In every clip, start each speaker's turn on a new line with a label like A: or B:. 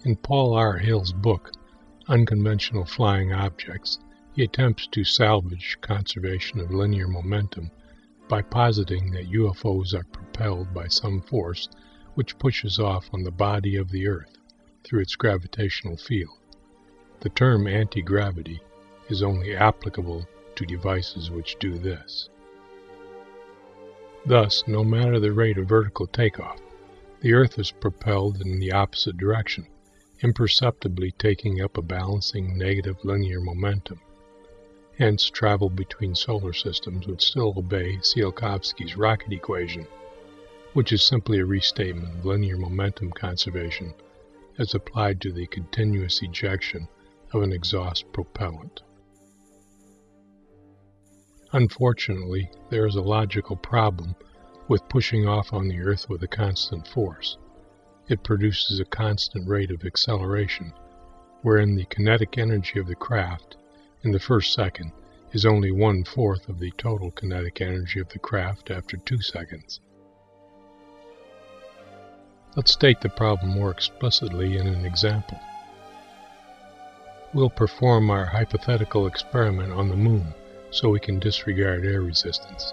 A: In Paul R. Hill's book, Unconventional Flying Objects, he attempts to salvage conservation of linear momentum by positing that UFOs are propelled by some force which pushes off on the body of the Earth through its gravitational field. The term anti-gravity is only applicable to devices which do this. Thus, no matter the rate of vertical takeoff, the Earth is propelled in the opposite direction, imperceptibly taking up a balancing negative linear momentum. Hence, travel between solar systems would still obey Tsiolkovsky's rocket equation, which is simply a restatement of linear momentum conservation as applied to the continuous ejection of an exhaust propellant. Unfortunately, there is a logical problem with pushing off on the Earth with a constant force. It produces a constant rate of acceleration, wherein the kinetic energy of the craft in the first second is only 1/4 of the total kinetic energy of the craft after 2 seconds. Let's state the problem more explicitly in an example. We'll perform our hypothetical experiment on the Moon so we can disregard air resistance.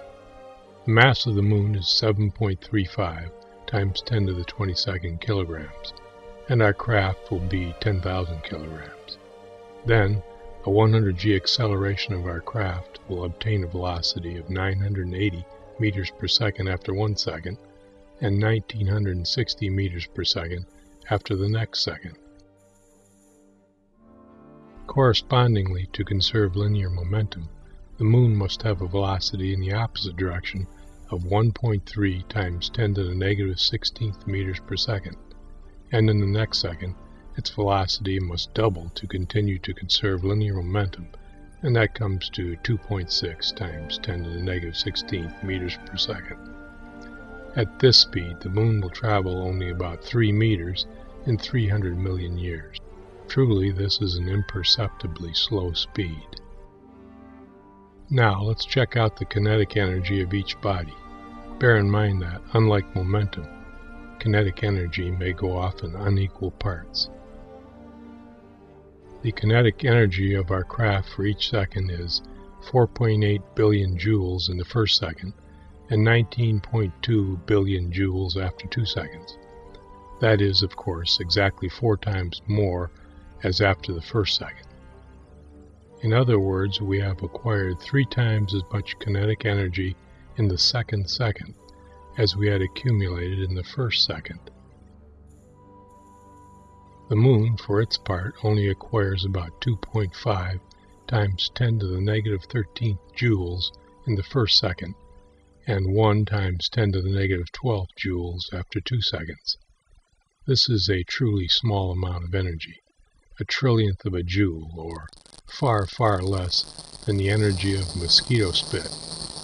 A: The mass of the Moon is 7.35 times 10 to the 22nd kilograms, and our craft will be 10,000 kilograms. Then, a 100g acceleration of our craft will obtain a velocity of 980 meters per second after 1 second, and 1960 meters per second after the next second. Correspondingly, to conserve linear momentum, the Moon must have a velocity in the opposite direction of 1.3 times 10 to the negative 16th meters per second, and in the next second, its velocity must double to continue to conserve linear momentum, and that comes to 2.6 times 10 to the negative 16th meters per second. At this speed, the Moon will travel only about 3 meters in 300 million years. Truly, this is an imperceptibly slow speed. Now, let's check out the kinetic energy of each body. Bear in mind that, unlike momentum, kinetic energy may go off in unequal parts. The kinetic energy of our craft for each second is 4.8 billion joules in the first second, and 19.2 billion joules after 2 seconds. That is, of course, exactly 4 times more as after the first second. In other words, we have acquired 3 times as much kinetic energy in the second as we had accumulated in the first second. The Moon, for its part, only acquires about 2.5 times 10 to the negative 13th joules in the first second, and 1 times 10 to the negative 12th joules after 2 seconds. This is a truly small amount of energy, a trillionth of a joule, or far, far less than the energy of mosquito spit,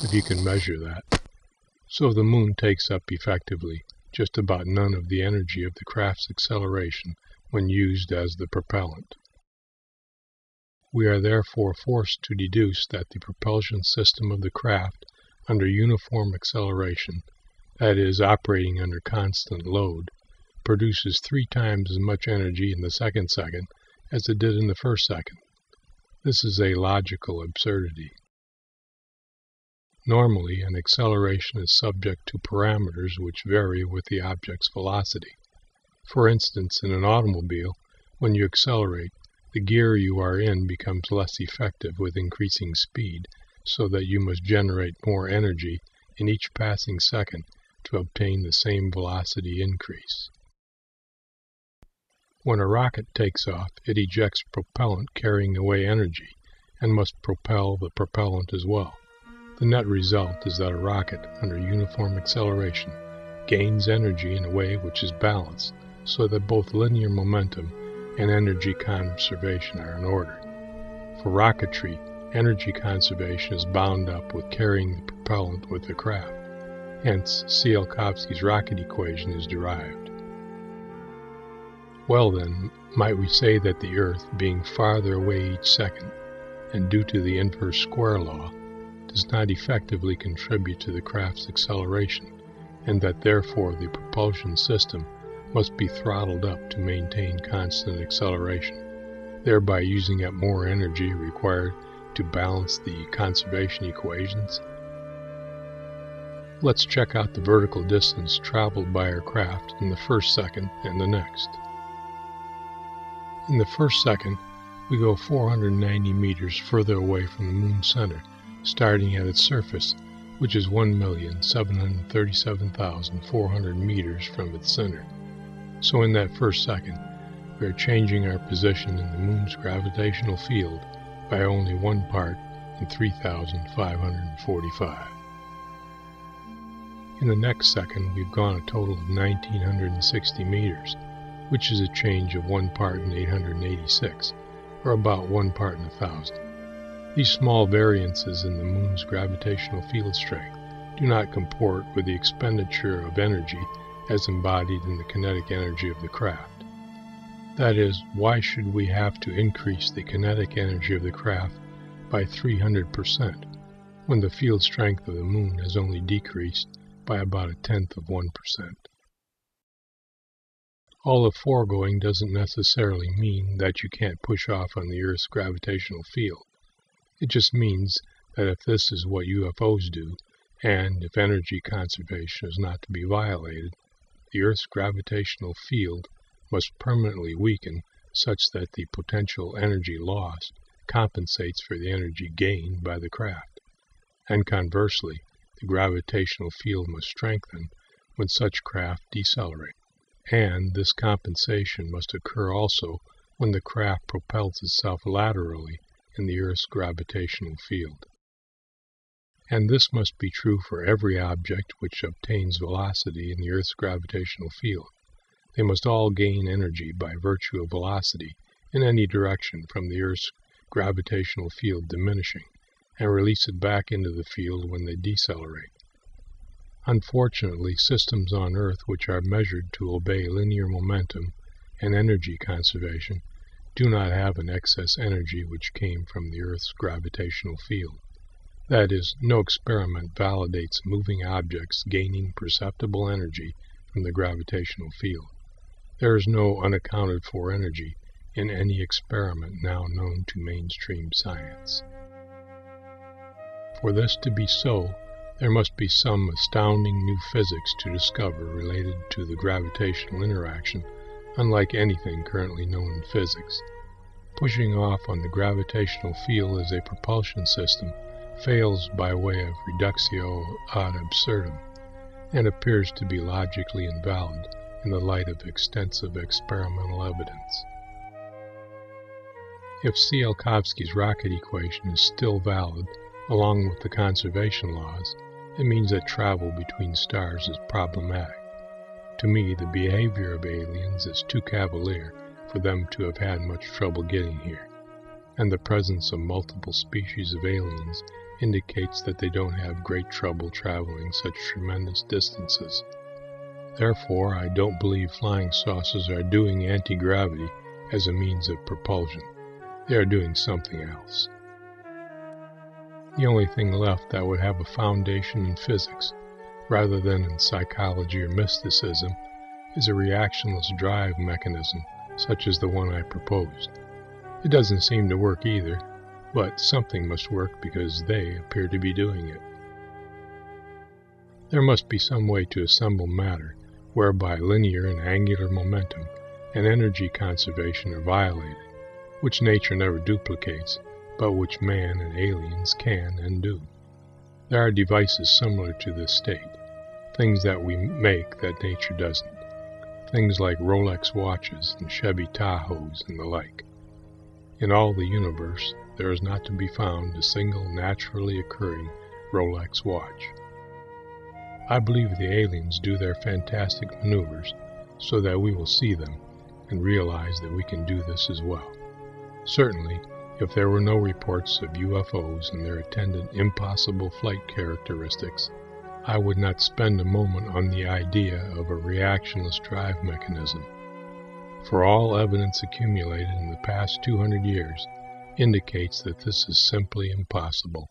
A: if you can measure that. So the Moon takes up effectively just about none of the energy of the craft's acceleration when used as the propellant. We are therefore forced to deduce that the propulsion system of the craft under uniform acceleration, that is, operating under constant load, produces 3 times as much energy in the second as it did in the first second. This is a logical absurdity. Normally, an acceleration is subject to parameters which vary with the object's velocity. For instance, in an automobile, when you accelerate, the gear you are in becomes less effective with increasing speed, so that you must generate more energy in each passing second to obtain the same velocity increase. When a rocket takes off, it ejects propellant carrying away energy, and must propel the propellant as well. The net result is that a rocket, under uniform acceleration, gains energy in a way which is balanced, so that both linear momentum and energy conservation are in order. For rocketry, energy conservation is bound up with carrying the propellant with the craft. Hence, Tsiolkovsky's rocket equation is derived. Well then, might we say that the Earth, being farther away each second, and due to the inverse square law, does not effectively contribute to the craft's acceleration, and that therefore the propulsion system must be throttled up to maintain constant acceleration, thereby using up more energy required to balance the conservation equations. Let's check out the vertical distance traveled by our craft in the first second and the next. In the first second, we go 490 meters further away from the Moon's center, starting at its surface, which is 1,737,400 meters from its center. So in that first second, we are changing our position in the Moon's gravitational field by only 1 part in 3,545. In the next second, we've gone a total of 1,960 meters, which is a change of 1 part in 886, or about 1 part in 1,000. These small variances in the Moon's gravitational field strength do not comport with the expenditure of energy as embodied in the kinetic energy of the craft. That is, why should we have to increase the kinetic energy of the craft by 300% when the field strength of the Moon has only decreased by about 1/10 of 1%. All the foregoing doesn't necessarily mean that you can't push off on the Earth's gravitational field. It just means that if this is what UFOs do, and if energy conservation is not to be violated, the Earth's gravitational field must permanently weaken such that the potential energy lost compensates for the energy gained by the craft. And conversely, the gravitational field must strengthen when such craft decelerate. And this compensation must occur also when the craft propels itself laterally in the Earth's gravitational field. And this must be true for every object which obtains velocity in the Earth's gravitational field. They must all gain energy by virtue of velocity in any direction from the Earth's gravitational field diminishing, and release it back into the field when they decelerate. Unfortunately, systems on Earth which are measured to obey linear momentum and energy conservation do not have an excess energy which came from the Earth's gravitational field. That is, no experiment validates moving objects gaining perceptible energy from the gravitational field. There is no unaccounted for energy in any experiment now known to mainstream science. For this to be so, there must be some astounding new physics to discover related to the gravitational interaction, unlike anything currently known in physics. Pushing off on the gravitational field as a propulsion system fails by way of reductio ad absurdum, and appears to be logically invalid in the light of extensive experimental evidence. If Tsiolkovsky's rocket equation is still valid, along with the conservation laws, it means that travel between stars is problematic. To me, the behavior of aliens is too cavalier for them to have had much trouble getting here, and the presence of multiple species of aliens indicates that they don't have great trouble traveling such tremendous distances. Therefore, I don't believe flying saucers are doing anti-gravity as a means of propulsion. They are doing something else. The only thing left that would have a foundation in physics, rather than in psychology or mysticism, is a reactionless drive mechanism such as the one I proposed. It doesn't seem to work either, but something must work because they appear to be doing it. There must be some way to assemble matter whereby linear and angular momentum and energy conservation are violated, which nature never duplicates, but which man and aliens can and do. There are devices similar to this state, things that we make that nature doesn't, things like Rolex watches and Chevy Tahoes and the like. In all the universe, there is not to be found a single naturally occurring Rolex watch. I believe the aliens do their fantastic maneuvers so that we will see them and realize that we can do this as well. Certainly, if there were no reports of UFOs and their attendant impossible flight characteristics, I would not spend a moment on the idea of a reactionless drive mechanism. For all evidence accumulated in the past 200 years indicates that this is simply impossible.